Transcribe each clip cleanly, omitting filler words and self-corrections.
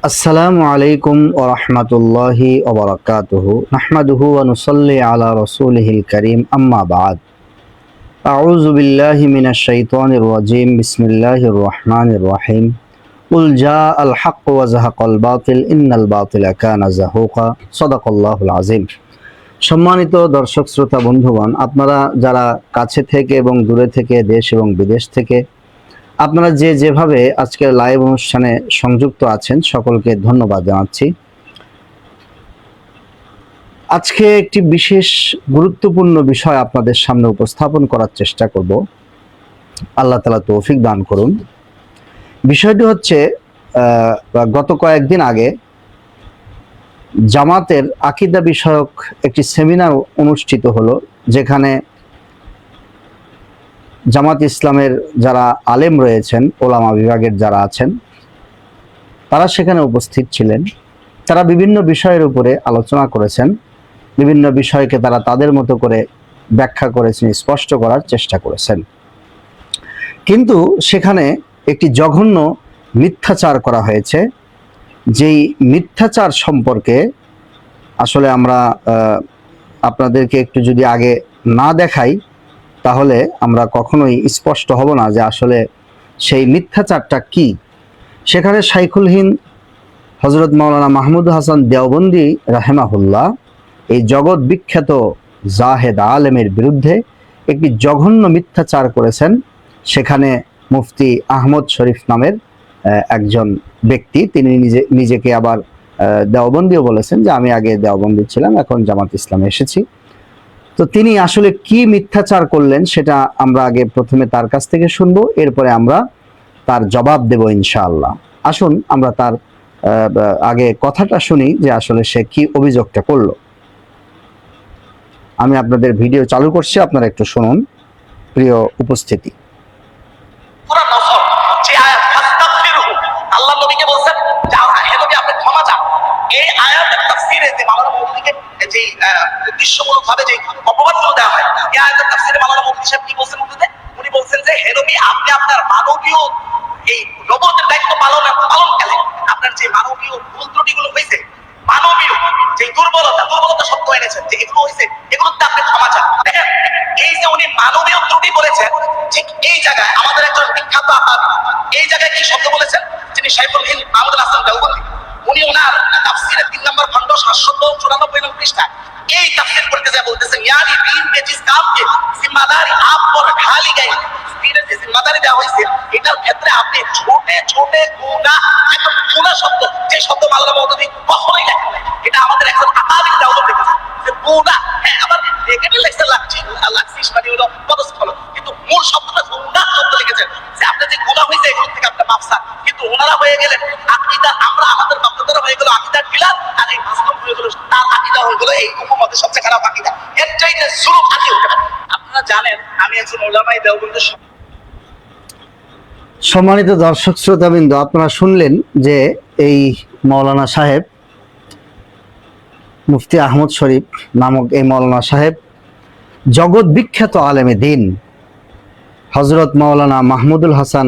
আসসালামু আলাইকুম ওয়া রাহমাতুল্লাহি ওয়া বারাকাতুহু নাহমাদুহু ওয়া নুসাল্লি আলা রাসূলিহিল কারীম আম্মা বা'দ আউযু বিল্লাহি মিনাশ শাইতানির রাজীম বিসমিল্লাহির রহমানির রহিম কুল জাআল হাক্কু ওয়া যাহাকাল বাতিল ইন্নাল বাতিলা কানা যাহুকা সাদাকাল্লাহুল আযীম। সম্মানিত দর্শক শ্রোতা বন্ধুগণ, আপনারা যারা কাছে থেকে এবং দূরে থেকে, দেশ এবং বিদেশ থেকে আপনারা যেভাবে আজকের লাইভ অনুষ্ঠানে সংযুক্ত আছেন, সকলকে ধন্যবাদ জানাচ্ছি। আজকে একটি বিশেষ গুরুত্বপূর্ণ বিষয় আপনাদের সামনে উপস্থাপন করার চেষ্টা করব। আল্লাহ তাআলা তৌফিক দান করুন। বিষয়টি হচ্ছে গত কয়েকদিন আগে জামাতের আকীদা বিষয়ক একটি সেমিনার অনুষ্ঠিত হলো, যেখানে জামাত ইসলামের যারা আলেম রয়েছেন, ওলামা বিভাগের যারা আছেন, তারা সেখানে উপস্থিত ছিলেন। তারা বিভিন্ন বিষয়ের উপরে আলোচনা করেছেন, বিভিন্ন বিষয়কে তারা তাদের মতো করে ব্যাখ্যা করেছেন, স্পষ্ট করার চেষ্টা করেছেন। কিন্তু সেখানে একটি জঘন্য মিথ্যাচার করা হয়েছে। যেই মিথ্যাচার সম্পর্কে আসলে আমরা আপনাদেরকে একটু যদি আগে না দেখাই, তাহলে আমরা কখনোই স্পষ্ট হব না যে আসলে সেই মিথ্যাচারটা কি। সেখানে শাইখুল হিন্দ হযরত মাওলানা মাহমুদ হাসান দেওবন্দি রাহেমাহুল্লাহ এই জগৎ বিখ্যাত জাহেদ আলেমের বিরুদ্ধে একটি জঘন্য মিথ্যাচার করেছেন। সেখানে মুফতি আহমদ শরীফ নামের একজন ব্যক্তি, তিনি নিজেকে আবার দেওবন্দিও বলেছেন যে আমি আগে দেওবন্দি ছিলাম, এখন জামাত ইসলামে এসেছি। তো তিনি আসলে কি মিথ্যাচার করলেন সেটা আমরা আগে প্রথমে তার কাছ থেকে শুনবো, এরপরে আমরা তার জবাব দেব ইনশাআল্লাহ। আসুন আমরা তার আগে কথাটা শুনি যে আসলে সে কি অভিযোগটা করলো। আমি আপনাদের ভিডিও চালু করছি, আপনারা একটু শুনুন। প্রিয় উপস্থিতি, আল্লাহ নবীকে বলছেন হে নবী আপনি ক্ষমা চান। এই আয়াতের তাফসীরে যে মাওলানা মৌদুদীকে যে উদ্দেশ্যমূলকভাবে যে অপবাদগুলো দেওয়া হয়, এই আয়াতের তাফসীরে মাওলানা মৌদুদী সাহেব কি বলছেন? উনি বলছেন যে হে নবী আপনি আপনার মানবীয় এই নবুয়তের দায়িত্ব পালনকালে আপনার যে মানবীয় ভুল ত্রুটিগুলো হয়েছে, মানবীয় যে দুর্বলতা শব্দ এনেছেন, যে এগুলো হয়েছে, এগুলোতে আপনি ক্ষমা চান। দেখেন, এই যে উনি মানবীয় ত্রুটি বলেছেন, ঠিক এই জায়গায় আমাদের একজন বিখ্যাত আহাবি এই জায়গায় কি শব্দ বলেছেন, যিনি শাইখুল হিন্দ মাহমুদ হাসান দেওবন্দি, উনি ওনার তাফসীরের 3 নম্বর খণ্ড 794 নম্বর পৃষ্ঠা এই তাফসীর করতে যায় বলতেছেন यानी दीन के जिस काम की जिम्मेदारी आप पर ढाली गई, দীনের যে জিম্মাদারি দেওয়া হয়েছে এটার ক্ষেত্রে আপনি ছোটে ছোটে গুনাহ, একদম গুনাহ শব্দ, যে শব্দ মাওলানা মওদুদী কখনোই লেখেন নাই, এটা আমাদের একজন আকাবির দেওবন্দি লিখেছে যে গুনাহ। হ্যাঁ, আবার এখানে লেখছে লাকসিস মানে হলো পদস্খলন, কিন্তু মূল শব্দটা গুনাহ শব্দ লিখেছেন যে আপনি যে গুনাহ হয়েছে এগুলো থেকে আপনি মাফ চান। কিন্তু ওনারা হয়ে গেলেন আকীদা, আমরা আমাদের বাপদাদারা হয়ে গেল আকীদার খিলাফ, আর এই মাসলুম হয়ে গেল তার আকীদা হয়ে গেল এই উম্মতের সবচেয়ে খারাপ আকীদা। এর চাইতে জুলুম আগে উঠে না। আপনারা জানেন আমি একজন উলামায়ে দেওবন্দের। সম্মানিত দর্শক শ্রোতাবৃন্দ, আপনারা শুনলেন যে এই মাওলানা সাহেব, মুফতি আহমদ শরীফ নামক এই মাওলানা সাহেব জগৎ বিখ্যাত আলেমে দ্বীন হযরত মাওলানা মাহমুদুল হাসান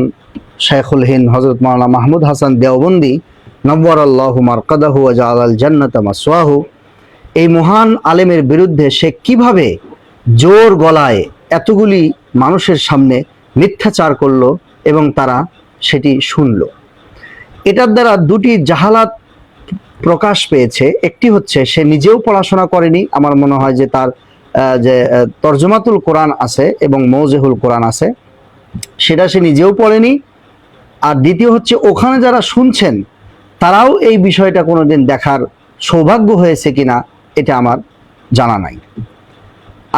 শাইখুল হিন্দ হযরত মাওলানা মাহমুদ হাসান দেওবন্দি নব্বরাল্লাহু মারকাদাহু ওয়া জাআলাল জান্নাতা মাসওয়াহু, এই মহান আলেমের বিরুদ্ধে সে কিভাবে জোর গলায় এতগুলি মানুষের সামনে মিথ্যাচার করলো এবং তারা সেটি শুনল। এটার দ্বারা দুটি জাহালাত প্রকাশ পেয়েছে। একটি হচ্ছে সে নিজেও পড়াশোনা করেনি, আমার মনে হয় যে তার যে তরজমাতুল কোরআন আছে এবং মৌজেহুল কোরআন আছে, সেটা সে নিজেও পড়েনি। আর দ্বিতীয় হচ্ছে ওখানে যারা শুনছেন তারাও এই বিষয়টা কোনোদিন দেখার সৌভাগ্য হয়েছে কিনা এটা আমার জানা নাই।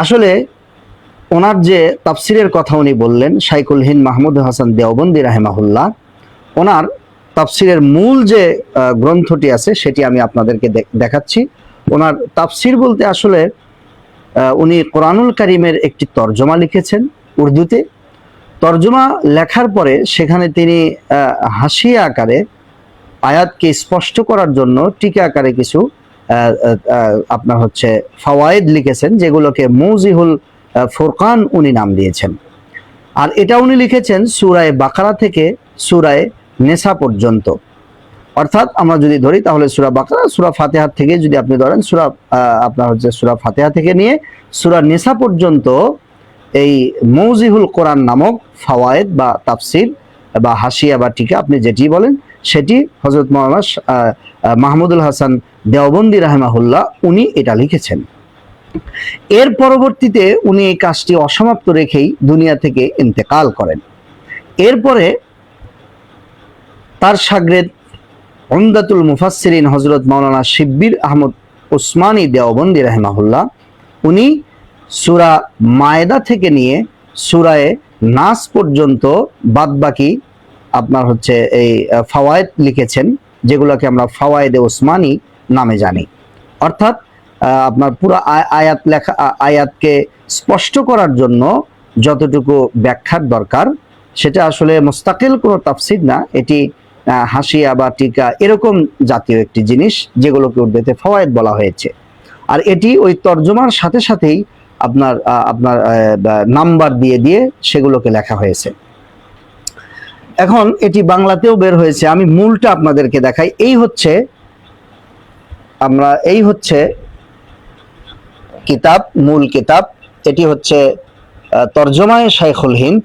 আসলে ওনার যে তাফসিরের কথা উনি বললেন, শাইখুল হিন্দ মাহমুদ হাসান দেওবন্দি রাহেমাহুল্লাহ, ওনার তাফসিরের মূল যে গ্রন্থটি আছে সেটি আমি আপনাদেরকে দেখাচ্ছি। ওনার তাফসির বলতে আসলে উনি কোরআনুল কারীমের একটি তর্জমা লিখেছেন উর্দুতে। তর্জমা লেখার পরে সেখানে তিনি হাসিয়া আকারে আয়াতকে স্পষ্ট করার জন্য টিকা আকারে কিছু আপনার হচ্ছে ফাওয়ায়েদ লিখেছেন, যেগুলোকে মৌজিহুল ফুরকান উনি নাম দিয়েছেন। আর এটা উনি লিখেছেন সূরা বাকারা থেকে সূরা নেসা পর্যন্ত, অর্থাৎ আমরা যদি ধরি তাহলে সূরা বাকারা, সূরা ফাতিহা থেকে যদি আপনি ধরেন আপনার হচ্ছে সূরা ফাতিহা থেকে নিয়ে সূরা নিসা পর্যন্ত এই মৌজিহুল কোরআন নামক ফাওয়ায়েদ বা তাফসির বা হাসিয়া বা টিকা আপনি যেটি বলেন সেটি হযরত মাওলানা মাহমুদুল হাসান দেওবন্দি রাহিমাহুল্লাহ উনি এটা লিখেছেন। এর পরবর্তীতে উনি এই কাজটি অসমাপ্ত রেখেই দুনিয়া থেকে ইন্তেকাল করেন। এরপরে তার শাগরেদ উমদাতুল মুফাসসিরিন হযরত মাওলানা শিব্বির আহমদ উসমানী দেওবন্দি রাহিমাহুল্লাহ উনি সূরা মায়েদা থেকে নিয়ে সূরায়ে নাস পর্যন্ত বাদবাকি আপনার হচ্ছে এই ফাওয়ায়েদ লিখেছেন, যেগুলোকে আমরা ফাওয়ায়েদে উসমানী নামে জানি। অর্থাৎ আপনার পুরো আয়াত লেখা, আয়াতকে স্পষ্ট করার জন্য যতটুকু ব্যাখ্যার দরকার সেটা আসলে মুস্তাকিল কোনো তাফসির না, এটি হাসিয়া বা টিকা এরকম জাতীয় একটি জিনিস যেগুলোকে উর্দুতে ফাওয়ায়েদ বলা হয়েছে। আর এটি ওই তর্জমার সাথে সাথেই আপনার নাম্বার দিয়ে দিয়ে সেগুলোকে লেখা হয়েছে। এখন এটি বাংলাতেও বের হয়েছে, আমি মূলটা আপনাদেরকে দেখাই। এই হচ্ছে কিতাব, মূল কিতাব। এটি হচ্ছে তরজমায়ে শাইখুল হিন্দ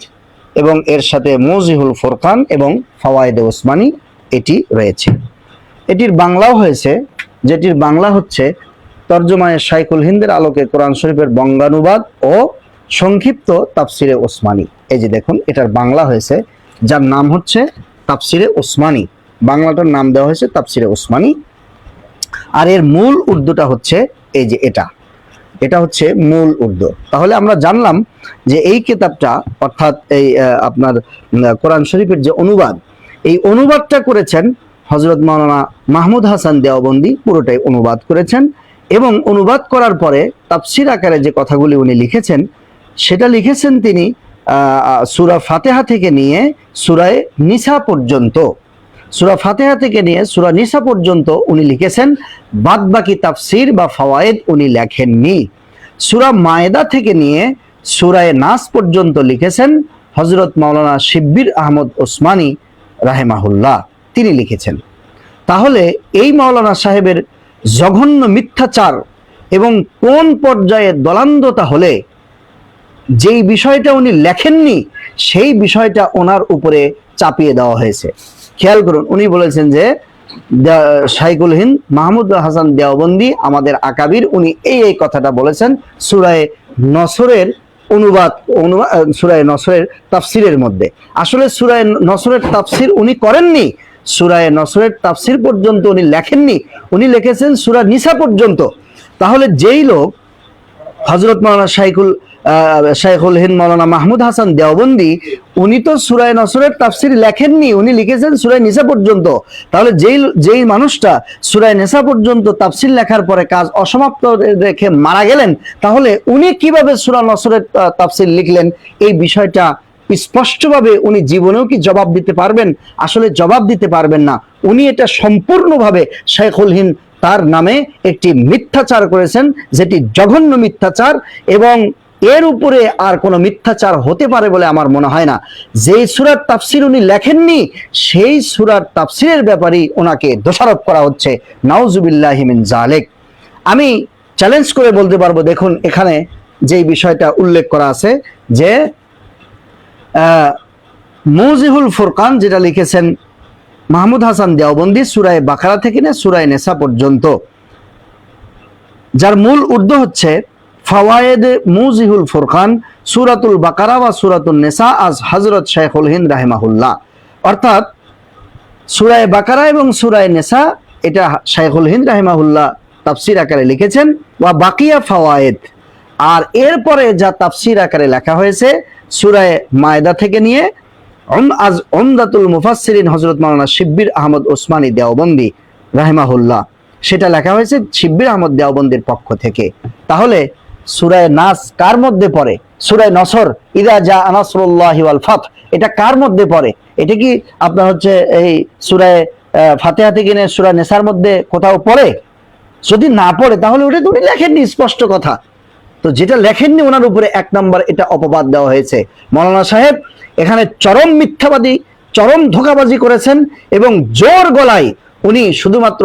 এবং এর সাথে মৌজিহুল ফুরকান এবং ফাওয়ায়েদে উসমানী এটি রয়েছে। এটির বাংলাও হয়েছে, যেটির বাংলা হচ্ছে তরজমায়ে শাইখুল হিন্দের আলোকে কোরআন শরীফের বঙ্গানুবাদ ও সংক্ষিপ্ত তাফসিরে উসমানী। এই যে দেখুন, এটার বাংলা হয়েছে, যার নাম হচ্ছে তাফসিরে উসমানী। বাংলাটার নাম দেওয়া হয়েছে তাফসিরে উসমানী। আর এর মূল উর্দুটা হচ্ছে এই যে এটা হচ্ছে মূল উর্দু। তাহলে আমরা জানলাম যে এই কিতাবটা অর্থাৎ এই আপনার কোরআন শরীফের যে অনুবাদ, এই অনুবাদটা করেছেন হযরত মাওলানা মাহমুদ হাসান দেওবন্দি, পুরোটাই অনুবাদ করেছেন। এবং অনুবাদ করার পরে তাফসির আকারে যে কথাগুলি উনি লিখেছেন সেটা লিখেছেন তিনি সূরা ফাতিহা থেকে নিয়ে সূরায়ে নিসা পর্যন্ত। সূরা ফাতিহা থেকে নিয়ে সূরা নিসা পর্যন্ত উনি লিখেছেন, বাদবাকি তাফসির বা ফাওয়ায়েদ উনি লেখেননি। সূরা মায়েদা থেকে নিয়ে সূরায়ে নাস পর্যন্ত লিখেছেন হযরত মাওলানা শিব্বির আহমদ উসমানী রাহিমাহুল্লাহ, তিনি লিখেছেন। তাহলে এই মাওলানা সাহেবের জঘন্য মিথ্যাচার এবং কোন পর্যায়ে দলান্ধতা হলে যেই বিষয়টা উনি লেখেননি সেই বিষয়টা ওনার উপরে চাপিয়ে দেওয়া হয়েছে। খেয়াল করুন, উনি বলেছেন যে শাইখুল হিন্দ মাহমুদ হাসান দেওবন্দি আমাদের আকাবির, উনি এই কথাটা বলেছেন সূরায়ে নসরের সূরায়ে নসরের তাফসিরের মধ্যে। আসলে সূরায়ে নসরের তাফসির উনি করেননি, সূরায়ে নসরের তাফসির পর্যন্ত উনি লেখেননি, উনি লিখেছেন সূরা নিসা পর্যন্ত। তাহলে যেই লোক হযরত মাওলানা শাইখুল হিন্দ মাওলানা মাহমুদ হাসান দেওবন্দি, উনি তো সূরায়ে নসরের তাফসির লেখেননি, উনি লিখেছেন সূরায়ে নিসা পর্যন্ত। তাহলে যেই মানুষটা সূরায়ে নিসা পর্যন্ত তাফসির লেখার পরে কাজ অসমাপ্ত রেখে মারা গেলেন, তাহলে উনি কিভাবে সূরা নসরের তাফসির লিখলেন? এই বিষয়টা স্পষ্টভাবে উনি জীবনেও কি জবাব দিতে পারবেন? আসলে জবাব দিতে পারবেন না। উনি এটা সম্পূর্ণভাবে শাইখুল হিন্দ তার নামে একটি মিথ্যাচার করেছেন, যেটি জঘন্য মিথ্যাচার, এবং এর উপরে আর কোনো মিথ্যাচার হতে পারে বলে আমার মনে হয় না। যেই সূরার তাফসির উনি লেখেননি সেই সূরার তাফসিরের ব্যাপারেই ওনাকে দোষারোপ করা হচ্ছে। নাউজুবিল্লাহি মিন যালিক। আমি চ্যালেঞ্জ করে বলতে পারবো, দেখুন এখানে যেই বিষয়টা উল্লেখ করা আছে যে মৌজিহুল ফুরকান যেটা লিখেছেন মাহমুদ হাসান দেওবন্দি সূরায়ে বাকারা থেকে নিয়ে সূরায়ে নিসা পর্যন্ত, যার মূল উর্দু হচ্ছে ফাওয়ায়েদ মৌজিহুল ফুরকান সূরাতুল বাকারা ওয়া সূরাতুন নিসা আজ হযরত শাইখুল হিন্দ রাহিমাহুল্লাহ। অর্থাৎ সূরায়ে বাকারা এবং সূরায়ে নিসা এটা শাইখুল হিন্দ রাহিমাহুল্লাহ তাফসির আকারে লিখেছেন, ওয়া বাকিয়া ফাওয়ায়েদ। আর এরপরে যা তাফসির আকারে লেখা হয়েছে সূরায়ে মায়েদা থেকে নিয়ে আজ উমদাতুল মুফাসসিরিন হযরত মাওলানা শিব্বির আহমদ উসমানী দেওবন্দি রাহিমাহুল্লাহ, সেটা লেখা হয়েছে শিব্বির আহমদ দেওবন্দির পক্ষ থেকে। তাহলে সূরায়ে নাস কার মধ্যে পড়ে? সূরায়ে নসর ইযা জা নাসরুল্লাহি ওয়াল ফাত, এটা কার মধ্যে পড়ে? এটা কি আপনার হচ্ছে এই সূরায়ে ফাতিহা থেকে নিয়ে সূরা নিসার মধ্যে কোথাও পড়ে? যদি না পড়ে তাহলে ওটা তো উনি লেখেননি, স্পষ্ট কথা। তো যেটা লেখেননি ওনার উপরে এক নাম্বার এটা অপবাদ দেওয়া হয়েছে। মাওলানা সাহেব এখানে চরম মিথ্যাবাদী, চরম ধোঁকাবাজি করেছেন এবং জোর গলায় উনি শুধুমাত্র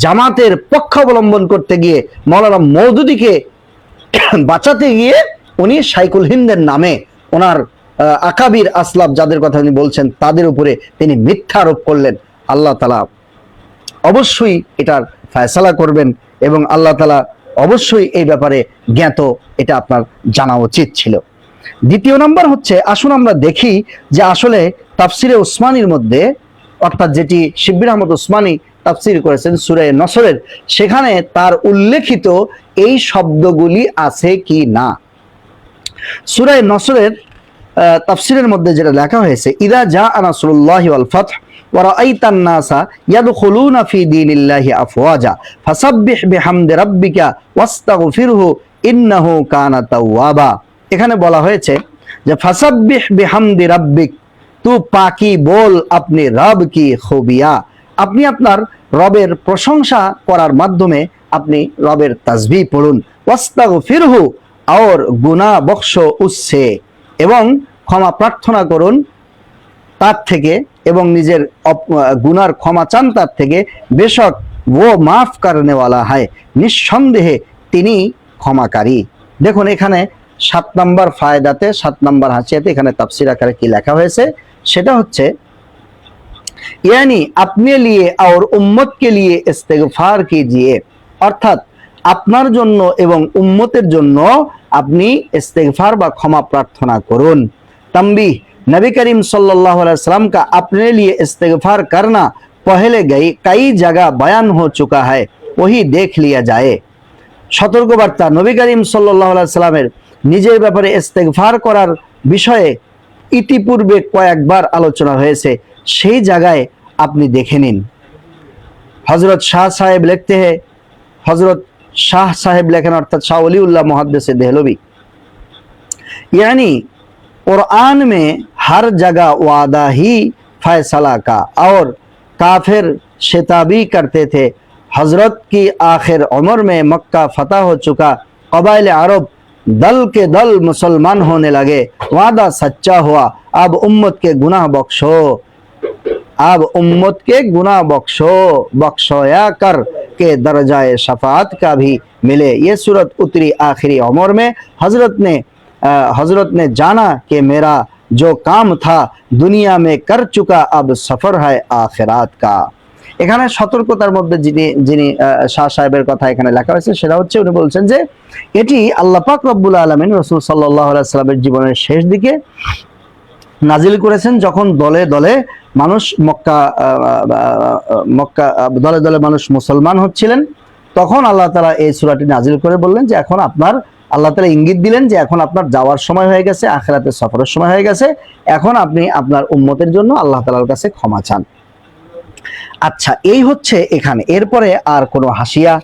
জামাতের পক্ষ অবলম্বন করতে গিয়ে মাওলানা মওদুদীকে বাঁচাতে গিয়ে উনি শাইখুল হিন্দের নামে ওনার আকাবির আসলাফ যাদের কথা উনি বলছেন তাদের উপরে তিনি মিথ্যা আরোপ করলেন। আল্লাহ তাআলা অবশ্যই এটার ফয়সালা করবেন এবং আল্লাহ তাআলা অবশ্যই এই ব্যাপারে জ্ঞাত, এটা আপনার জানা উচিত ছিল। দ্বিতীয় নম্বর হচ্ছে, আসুন আমরা দেখি যে আসলে তাফসিরে উসমানীর মধ্যে, অর্থাৎ যেটি শিব্বির আহমদ উসমানী তাফসির করেছেন সূরা নসরের, সেখানে তার উল্লেখিত এই শব্দগুলি আছে কি না। সূরা নসরের তাফসিরের মধ্যে যেটা লেখা হয়েছে, ইদা জাআ নাসরুল্লাহি ওয়াল ফাতহ ওয়া রাআইতান নাসা ইয়াদখুলুনা ফি দীনিল্লাহি আফওয়াজা ফাসাব্বিহ বিহামদি রাব্বিকা ওয়াস্তাগফিরহু ইন্নাহু কানা তাওয়াবা। এখানে বলা হয়েছে যে ফাসাব্বিহ বিহামদি রাব্বিক, তু পাকি বল আপনি রব কি খুবিয়া, আপনি আপনার রবের প্রশংসা করার মাধ্যমে আপনি রবের তাসবিহ পড়ুন। ওয়াস্তাগফিরহু, और গুনাহ বখশো উসসে, এবং ক্ষমা প্রার্থনা করুন তার থেকে, এবং নিজের গুনার ক্ষমা চান তার থেকে। বেশক ও মাফ করনে ওয়ালা হয়, নিঃসন্দেহে তিনি ক্ষমাকারী। দেখুন এখানে 7 নম্বর ফায়দাতে 7 নম্বর হাসিয়াতে এখানে তাফসীর আকারে কি লেখা হয়েছে, সেটা হচ্ছে यानी अपने लिए और उम्मत के लिए इस्तिगफार कीजिए, অর্থাৎ আপনার জন্য এবং উম্মতের জন্য আপনি इस्तिगफार বা ক্ষমা প্রার্থনা করুন। तंबीह, नबी करीम सल्लल्लाहु अलैहि वसल्लम का अपने लिए इस्तिगफार करना पहले कई जगह बयान हो चुका है, वही देख लिया जाए। সতর্কবার্তা, নবী করিম সাল্লাল্লাহু আলাইহি সাল্লামের নিজের ব্যাপারে ইস্তিগফার করার বিষয়ে ইতিপূর্বে কয়েকবার আলোচনা হয়েছে, সেই জায়গায় আপনি দেখে নিন। হযরত শাহ সাহেব লিখতে हैं, হযরত শাহ साहेब लेखन अर्थात शाह वलीउल्लाह मुहद्दिस देहलवी, यानी कुरान में हर जगह वादा ही फैसला का, और काफिर शिताबी करते थे। हजरत की आखिर उम्र में मक्का फतह हो चुका, कबाइल अरब दल के दल मुसलमान होने लगे, वादा सच्चा हुआ, अब उम्मत के गुनाह बख्शो, अब उम्मत के गुनाह बख्शो, बख्शोया कर के दर्जाए शफात का भी मिले। ये सूरत उतरी आखिरी उम्र में। हजरत ने जाना कि मेरा जो काम था दुनिया में कर चुका, अब सफर है आखिरात का। এখানে সতর্কতার মধ্যে যিনি শাহ সাহেবের কথা এখানে লেখা হয়েছে, সেটা হচ্ছে উনি বলছেন যে এটি আল্লাহ পাক রব্বুল আলামিন রাসূল সাল্লাল্লাহু আলাইহি সাল্লামের জীবনের শেষ দিকে নাজিল করেছেন, যখন দলে দলে মানুষ মক্কা দলে দলে মানুষ মুসলমান হচ্ছিলেন, তখন আল্লাহ তাআলা এই সূরাটি নাজিল করে বললেন যে এখন আপনার, আল্লাহ তাআলা ইঙ্গিত দিলেন যে এখন আপনার যাওয়ার সময় হয়ে গেছে, আখিরাতের সফরের সময় হয়ে গেছে, এখন আপনি আপনার উম্মতের জন্য আল্লাহ তাআলার কাছে ক্ষমা চান। আচ্ছা, এই হচ্ছে এখানে, এরপরে আর কোনো হাসিয়া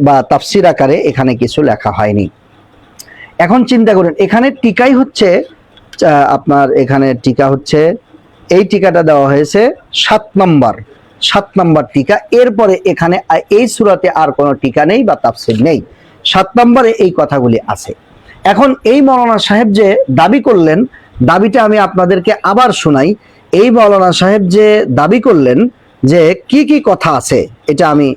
বা তাফসীর আকারে এখানে কিছু লেখা হয়নি। এখন চিন্তা করেন, এখানে টিকাই হচ্ছে আপনার, এখানে টিকা হচ্ছে, এই টিকাটা দেওয়া হয়েছে 7 নম্বর টিকা। এরপরে এখানে এই সূরাতে আর কোনো টিকা নেই বা তাফসীর নেই, 7 নম্বরে এই কথাগুলি আছে। এখন এই মাওলানা সাহেব যে দাবি করলেন, দাবিটা আমি আপনাদেরকে আবার শোনাই। এই মাওলানা সাহেব যে দাবি করলেন যে কি কি কথা আছে, এটা আমি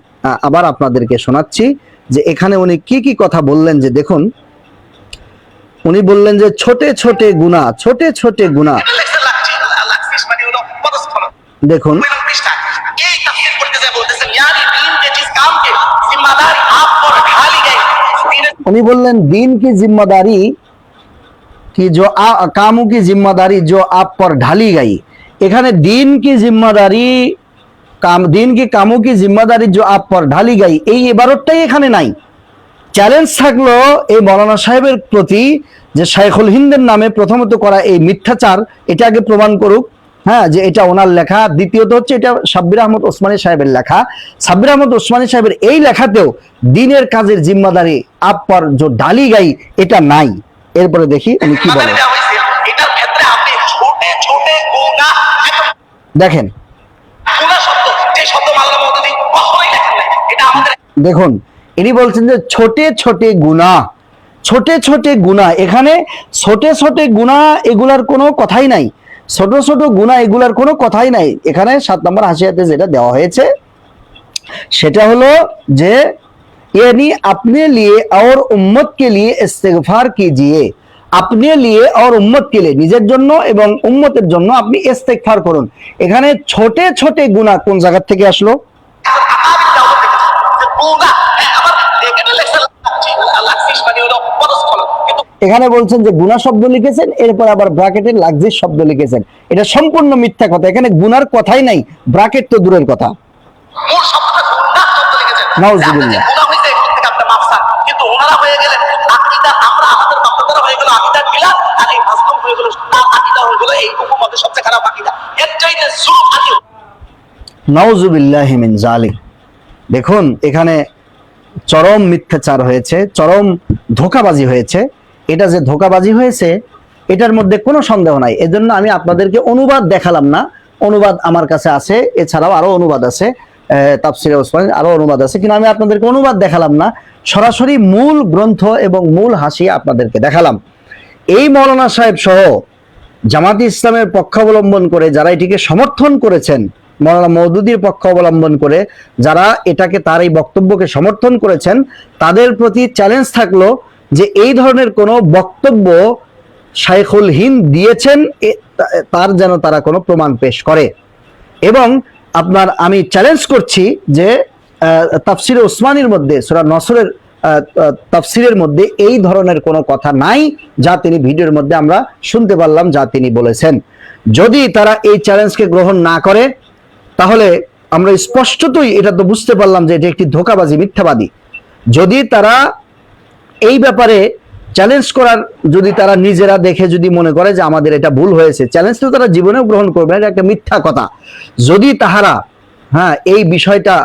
আবার আপনাদেরকে শোনাচ্ছি যে এখানে উনি কি কি কথা বললেন। যে দেখুন, উনি বললেন যে ছোটে ছোটে গুনাহ, দেখুন उन्हीं बोलें दीन की जिम्मेदारी की जो कामों की जिम्मेदारी जो आप पर ढाली गई, एखाने दीन की जिम्मेदारी दीन की कामों की जिम्मेदारी जो आप पर ढाली गई, এই ইবারতটাই এখানে নাই। চ্যালেঞ্জ থাকলো এই মাওলানা সাহেবের প্রতি যে শাইখুল হিন্দের নামে প্রথমত করা এই মিথ্যাচার, এটা আগে প্রমাণ করুক, হ্যাঁ, যে এটা ওনার লেখা। দ্বিতীয়ত হচ্ছে এটা সাব্বির আহমদ ওসমানী সাহেবের লেখা। সাব্বির আহমদ ওসমানী সাহেবের এই লেখাতেও দিনের কাজের জিম্মাদারি আপ পর যে ডালি গাই, এটা নাই। এরপরে দেখি উনি কি বলেন। দেখেন, দেখুন ইনি বলছেন যে ছোটে ছোটে গুনাহ, এখানে ছোটে ছোটে গুনাহ এগুলার কোনো কথাই নাই, ছোট ছোট গুনাহ এগুলার কোনো কথাই নাই। এখানে 7 নম্বর হাসিয়াতে যেটা দেওয়া হয়েছে সেটা হলো যে यानी अपने लिए और उम्मत के लिए इस्तिगफार कीजिए, अपने लिए और उम्मत के लिए, নিজের জন্য এবং উম্মতের জন্য আপনি ইস্তিগফার করুন। এখানে ছোট ছোট গুনাহ কোন জায়গা থেকে আসলো? এখানে বলছেন যে গুনাহ শব্দ লিখেছেন, এরপর আবার ব্র্যাকেটে লাক্সিস শব্দ লিখেছেন। এটা সম্পূর্ণ মিথ্যা কথা। এখানে গুনার কথাই নাই, ব্র্যাকেট তো দূরের কথা। মূল শব্দটা গুনাহ শব্দ লিখেছেন। নাউজুবিল্লাহ। গুনাহ হইছে এখন থেকে আপনি মাফসান, কিন্তু ওনারা হয়ে গেলেন আকীদা, আমরা আমাদের বাপদাদারা হয়ে গেল আকীদা কিলা, আর এই মাসলুম হয়ে গেল আকীদা হয়ে গেল এই হুকুমতের সবচেয়ে খারাপ আকীদা। এর চাইতে জুলুম আকিও। নাউজুবিল্লাহি মিন যালিক। দেখুন এখানে চরম মিথ্যাচার হয়েছে, চরম ধোঁকাবাজি হয়েছে। এটা যে ধোঁকাবাজি হয়েছে এটার মধ্যে কোনো সন্দেহ নাই। এজন্য আমি আপনাদেরকে অনুবাদ দেখালাম না। অনুবাদ আমার কাছে আছে, এছাড়াও আরো অনুবাদ আছে, তাফসিরে ওসমানী আরো অনুবাদ আছে, কিন্তু আমি আপনাদেরকে অনুবাদ দেখালাম না, সরাসরি মূল গ্রন্থ এবং মূল হাসিয়া আপনাদেরকে দেখালাম। এই মৌলানা সাহেব সহ জামাতে ইসলামের পক্ষ অবলম্বন করে যারা এটিকে সমর্থন করেছেন, মৌলানা মওদুদীর পক্ষ অবলম্বন করে যারা এটাকে, তার এই বক্তব্যকে সমর্থন করেছেন, তাদের প্রতি চ্যালেঞ্জ থাকলো যে এই ধরনের কোনো বক্তব্য শাইখুল হিন্দ দিয়েছেন তার যেন তারা কোনো প্রমাণ পেশ করে। এবং আমি চ্যালেঞ্জ করছি যে তাফসিরে ওসমানীর মধ্যে, সূরা নসরের তাফসিরের মধ্যে এই ধরনের কোনো কথা নাই যা তিনি ভিডিওর মধ্যে আমরা শুনতে পারলাম যা তিনি বলেছেন। যদি তারা এই চ্যালেঞ্জকে গ্রহণ না করে তাহলে আমরা স্পষ্টতই এটা তো বুঝতে পারলাম যে এটা একটি ধোঁকাবাজি, মিথ্যাবাদী। যদি তারা এই ব্যাপারে চ্যালেঞ্জ করার, যদি তারা নিজেরা দেখে যদি মনে করে যে আমাদের এটা ভুল হয়েছে, চ্যালেঞ্জ তো তারা জীবনেও গ্রহণ করবে, এটা একটা মিথ্যা কথা। যদি তাহারা এই বিষয়টা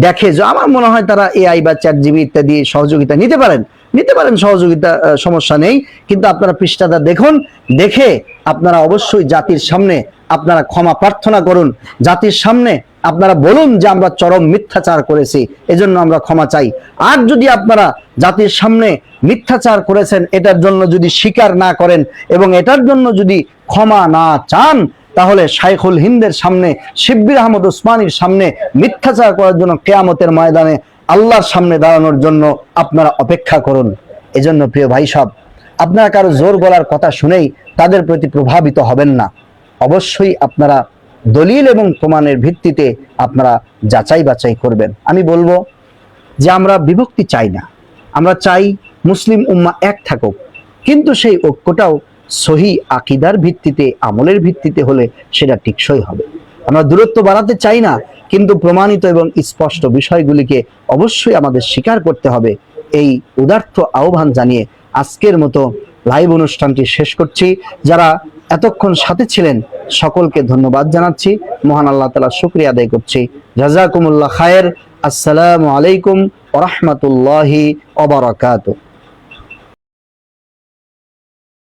দেখে, যে আমার মনে হয় তারা এআই বা চ্যাট জিবি ইত্যাদি সহযোগিতা নিতে পারেন, সহযোগিতা, সমস্যা নেই, কিন্তু আপনারা পৃষ্ঠাটা দেখুন, দেখে আপনারা অবশ্যই জাতির সামনে আপনারা ক্ষমা প্রার্থনা করুন, জাতির সামনে আপনারা বলুন যে আমরা চরম মিথ্যাচার করেছি, এজন্য আমরা ক্ষমা চাই। আর যদি আপনারা জাতির সামনে মিথ্যাচার করেছেন এটার জন্য যদি স্বীকার না করেন এবং এটার জন্য যদি ক্ষমা না চান, তাহলে শাইখুল হিন্দের সামনে, শিব্বির আহমদ ওসমানীর সামনে মিথ্যাচার করার জন্য কিয়ামতের ময়দানে আল্লাহর সামনে দাঁড়ানোর জন্য আপনারা অপেক্ষা করুন। এজন্য প্রিয় ভাই সব, আপনারা কারো জোর গলার কথা শুনেই তাদের প্রতি প্রভাবিত হবেন না। অবশ্যই আপনারা দলিল এবং প্রমাণের ভিত্তিতে আপনারা যাচাই বাছাই করবেন। আমি বলবো যে আমরা বিভক্তি চাই না, আমরা চাই মুসলিম উম্মাহ এক থাকুক, কিন্তু সেই ঐক্যটাও সহি আকীদার ভিত্তিতে, আমলের ভিত্তিতে হলে সেটা টেকসই হবে। আমরা দূরত্ব বাড়াতে চাই না, কিন্তু প্রমাণিত এবং স্পষ্ট বিষয়গুলিকে অবশ্যই আমাদের স্বীকার করতে হবে। এই উদার্থ আহ্বান জানিয়ে আজকের মতো লাইভ অনুষ্ঠানটি শেষ করছি। যারা এতক্ষণ সাথে ছিলেন সকলকে ধন্যবাদ জানাচ্ছি, মহান আল্লাহ তাআলার শুকরিয়া আদায় করছি। জাযাকুমুল্লাহ খায়ের। আসসালামু আলাইকুম ওয়া রাহমাতুল্লাহি ওয়া বারাকাতুহু।